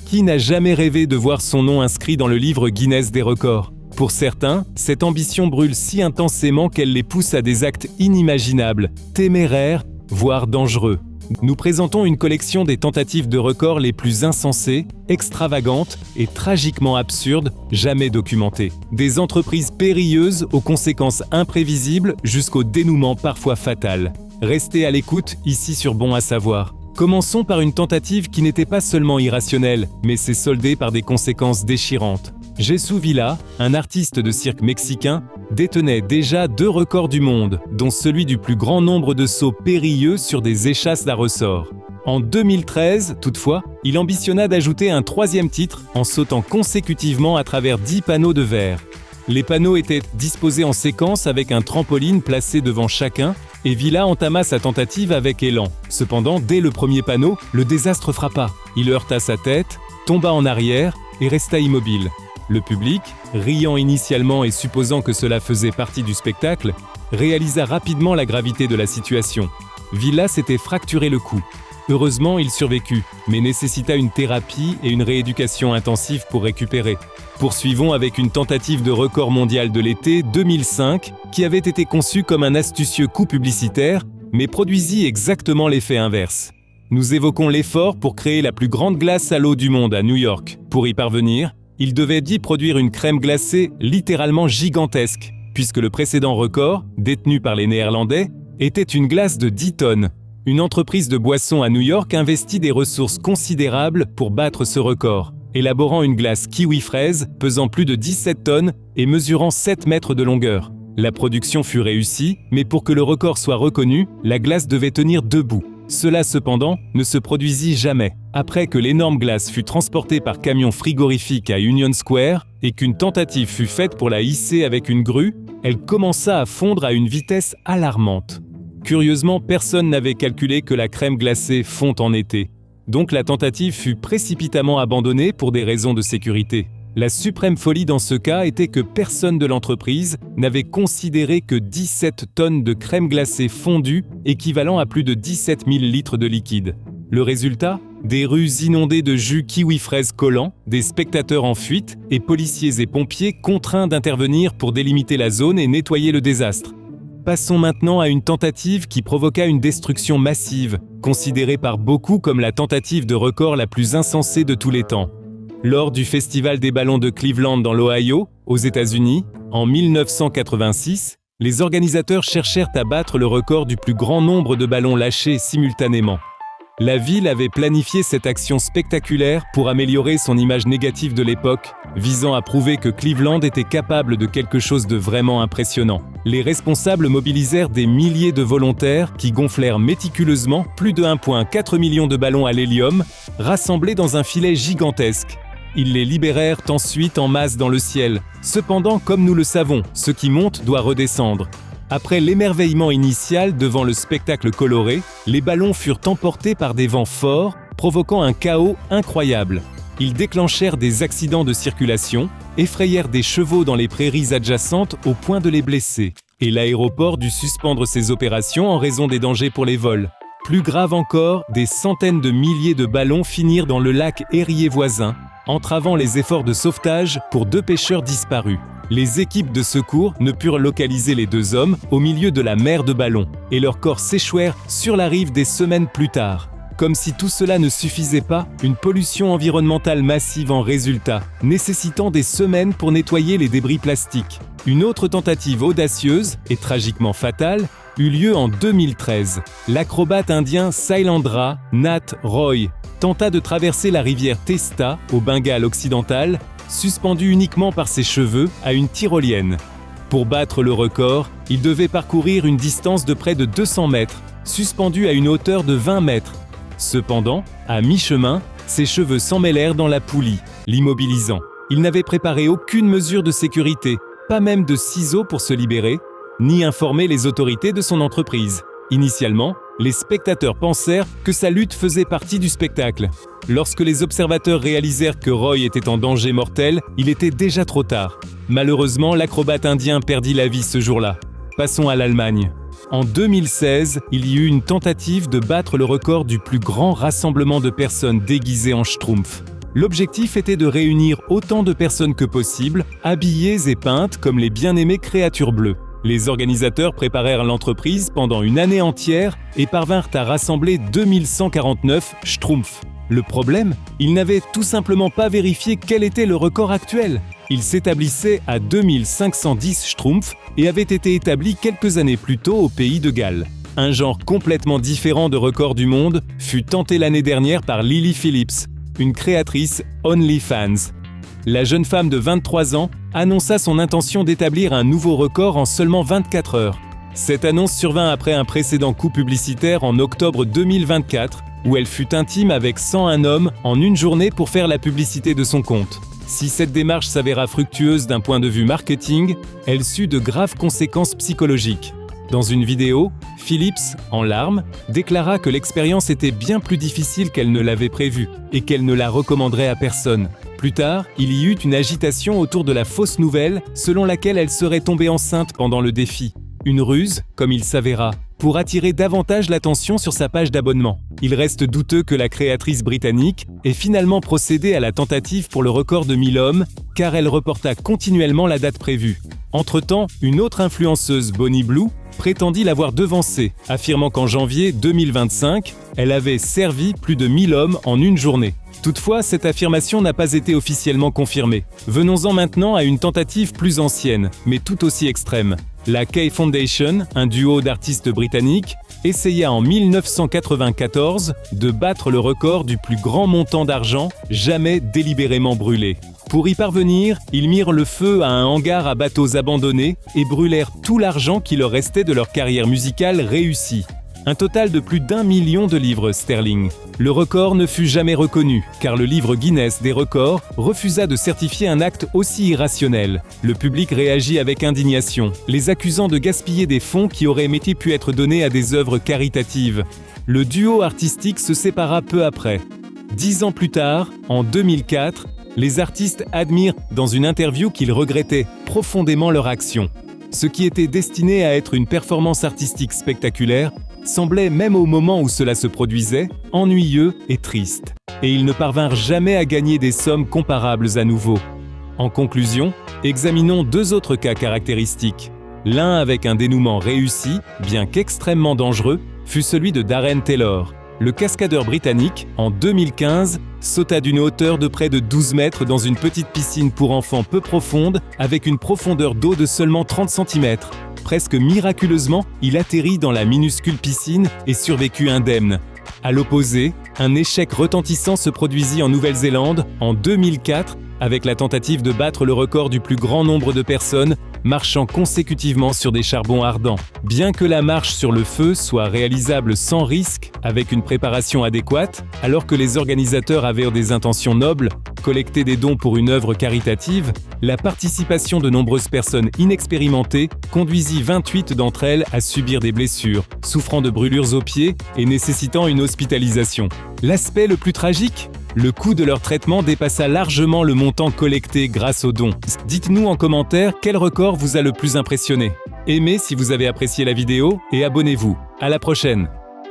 Qui n'a jamais rêvé de voir son nom inscrit dans le livre Guinness des records ? Pour certains, cette ambition brûle si intensément qu'elle les pousse à des actes inimaginables, téméraires, voire dangereux. Nous présentons une collection des tentatives de records les plus insensées, extravagantes et tragiquement absurdes, jamais documentées. Des entreprises périlleuses aux conséquences imprévisibles jusqu'au dénouement parfois fatal. Restez à l'écoute ici sur Bon à savoir. Commençons par une tentative qui n'était pas seulement irrationnelle, mais s'est soldée par des conséquences déchirantes. Jesús Villa, un artiste de cirque mexicain, détenait déjà 2 records du monde, dont celui du plus grand nombre de sauts périlleux sur des échasses à ressort. En 2013, toutefois, il ambitionna d'ajouter un 3e titre en sautant consécutivement à travers 10 panneaux de verre. Les panneaux étaient disposés en séquence avec un trampoline placé devant chacun, et Villa entama sa tentative avec élan. Cependant, dès le premier panneau, le désastre frappa. Il heurta sa tête, tomba en arrière et resta immobile. Le public, riant initialement et supposant que cela faisait partie du spectacle, réalisa rapidement la gravité de la situation. Villa s'était fracturé le cou. Heureusement, il survécut, mais nécessita une thérapie et une rééducation intensive pour récupérer. Poursuivons avec une tentative de record mondial de l'été 2005 qui avait été conçue comme un astucieux coup publicitaire, mais produisit exactement l'effet inverse. Nous évoquons l'effort pour créer la plus grande glace à l'eau du monde à New York. Pour y parvenir, il devait y produire une crème glacée littéralement gigantesque, puisque le précédent record, détenu par les Néerlandais, était une glace de 10 tonnes. Une entreprise de boissons à New York investit des ressources considérables pour battre ce record, élaborant une glace kiwi-fraise pesant plus de 17 tonnes et mesurant 7 mètres de longueur. La production fut réussie, mais pour que le record soit reconnu, la glace devait tenir debout. Cela cependant ne se produisit jamais. Après que l'énorme glace fut transportée par camion frigorifique à Union Square et qu'une tentative fut faite pour la hisser avec une grue, elle commença à fondre à une vitesse alarmante. Curieusement, personne n'avait calculé que la crème glacée fond en été. Donc la tentative fut précipitamment abandonnée pour des raisons de sécurité. La suprême folie dans ce cas était que personne de l'entreprise n'avait considéré que 17 tonnes de crème glacée fondue, équivalent à plus de 17 000 litres de liquide. Le résultat ? Des rues inondées de jus kiwi-fraise collant, des spectateurs en fuite et policiers et pompiers contraints d'intervenir pour délimiter la zone et nettoyer le désastre. Passons maintenant à une tentative qui provoqua une destruction massive, considérée par beaucoup comme la tentative de record la plus insensée de tous les temps. Lors du Festival des ballons de Cleveland dans l'Ohio, aux États-Unis, en 1986, les organisateurs cherchèrent à battre le record du plus grand nombre de ballons lâchés simultanément. La ville avait planifié cette action spectaculaire pour améliorer son image négative de l'époque, visant à prouver que Cleveland était capable de quelque chose de vraiment impressionnant. Les responsables mobilisèrent des milliers de volontaires qui gonflèrent méticuleusement plus de 1,4 million de ballons à l'hélium, rassemblés dans un filet gigantesque. Ils les libérèrent ensuite en masse dans le ciel. Cependant, comme nous le savons, ce qui monte doit redescendre. Après l'émerveillement initial devant le spectacle coloré, les ballons furent emportés par des vents forts, provoquant un chaos incroyable. Ils déclenchèrent des accidents de circulation, effrayèrent des chevaux dans les prairies adjacentes au point de les blesser. Et l'aéroport dut suspendre ses opérations en raison des dangers pour les vols. Plus grave encore, des centaines de milliers de ballons finirent dans le lac Erie voisin, entravant les efforts de sauvetage pour 2 pêcheurs disparus. Les équipes de secours ne purent localiser les 2 hommes au milieu de la mer de ballons, et leurs corps s'échouèrent sur la rive des semaines plus tard. Comme si tout cela ne suffisait pas, une pollution environnementale massive en résulta, nécessitant des semaines pour nettoyer les débris plastiques. Une autre tentative audacieuse, et tragiquement fatale, eut lieu en 2013. L'acrobate indien Sailendra Nath Roy tenta de traverser la rivière Testa, au Bengale occidental, suspendu uniquement par ses cheveux à une tyrolienne. Pour battre le record, il devait parcourir une distance de près de 200 mètres, suspendu à une hauteur de 20 mètres. Cependant, à mi-chemin, ses cheveux s'emmêlèrent dans la poulie, l'immobilisant. Il n'avait préparé aucune mesure de sécurité, pas même de ciseaux pour se libérer, ni informé les autorités de son entreprise. Initialement, les spectateurs pensèrent que sa lutte faisait partie du spectacle. Lorsque les observateurs réalisèrent que Roy était en danger mortel, il était déjà trop tard. Malheureusement, l'acrobate indien perdit la vie ce jour-là. Passons à l'Allemagne. En 2016, il y eut une tentative de battre le record du plus grand rassemblement de personnes déguisées en schtroumpfs. L'objectif était de réunir autant de personnes que possible, habillées et peintes comme les bien-aimées créatures bleues. Les organisateurs préparèrent l'entreprise pendant une année entière et parvinrent à rassembler 2149 schtroumpfs. Le problème, ils n'avaient tout simplement pas vérifié quel était le record actuel. Il s'établissait à 2510 schtroumpfs et avait été établi quelques années plus tôt au pays de Galles. Un genre complètement différent de record du monde fut tenté l'année dernière par Lily Phillips, une créatrice OnlyFans. La jeune femme de 23 ans annonça son intention d'établir un nouveau record en seulement 24 heures. Cette annonce survint après un précédent coup publicitaire en octobre 2024, où elle fut intime avec 101 hommes en une journée pour faire la publicité de son compte. Si cette démarche s'avéra fructueuse d'un point de vue marketing, elle sut de graves conséquences psychologiques. Dans une vidéo, Phillips, en larmes, déclara que l'expérience était bien plus difficile qu'elle ne l'avait prévu et qu'elle ne la recommanderait à personne. Plus tard, il y eut une agitation autour de la fausse nouvelle selon laquelle elle serait tombée enceinte pendant le défi. Une ruse, comme il s'avéra, pour attirer davantage l'attention sur sa page d'abonnement. Il reste douteux que la créatrice britannique ait finalement procédé à la tentative pour le record de 1000 hommes, car elle reporta continuellement la date prévue. Entre-temps, une autre influenceuse, Bonnie Blue, prétendit l'avoir devancée, affirmant qu'en janvier 2025, elle avait servi plus de 1000 hommes en une journée. Toutefois, cette affirmation n'a pas été officiellement confirmée. Venons-en maintenant à une tentative plus ancienne, mais tout aussi extrême. La Kay Foundation, un duo d'artistes britanniques, essaya en 1994 de battre le record du plus grand montant d'argent jamais délibérément brûlé. Pour y parvenir, ils mirent le feu à un hangar à bateaux abandonnés et brûlèrent tout l'argent qui leur restait de leur carrière musicale réussie. Un total de plus d'1 million de livres sterling. Le record ne fut jamais reconnu, car le livre Guinness des records refusa de certifier un acte aussi irrationnel. Le public réagit avec indignation, les accusant de gaspiller des fonds qui auraient pu être donnés à des œuvres caritatives. Le duo artistique se sépara peu après. 10 ans plus tard, en 2004, les artistes admirent dans une interview qu'ils regrettaient profondément leur action. Ce qui était destiné à être une performance artistique spectaculaire semblait, même au moment où cela se produisait, ennuyeux et triste. Et ils ne parvinrent jamais à gagner des sommes comparables à nouveau. En conclusion, examinons deux autres cas caractéristiques. L'un avec un dénouement réussi, bien qu'extrêmement dangereux, fut celui de Darren Taylor. Le cascadeur britannique, en 2015, sauta d'une hauteur de près de 12 mètres dans une petite piscine pour enfants peu profonde, avec une profondeur d'eau de seulement 30 cm. Presque miraculeusement, il atterrit dans la minuscule piscine et survécut indemne. À l'opposé, un échec retentissant se produisit en Nouvelle-Zélande en 2004 avec la tentative de battre le record du plus grand nombre de personnes marchant consécutivement sur des charbons ardents. Bien que la marche sur le feu soit réalisable sans risque, avec une préparation adéquate, alors que les organisateurs avaient des intentions nobles, collecter des dons pour une œuvre caritative, la participation de nombreuses personnes inexpérimentées conduisit 28 d'entre elles à subir des blessures, souffrant de brûlures aux pieds et nécessitant une hospitalisation. L'aspect le plus tragique ? Le coût de leur traitement dépassa largement le montant collecté grâce aux dons. Dites-nous en commentaire quel record vous a le plus impressionné. Aimez si vous avez apprécié la vidéo et abonnez-vous. À la prochaine!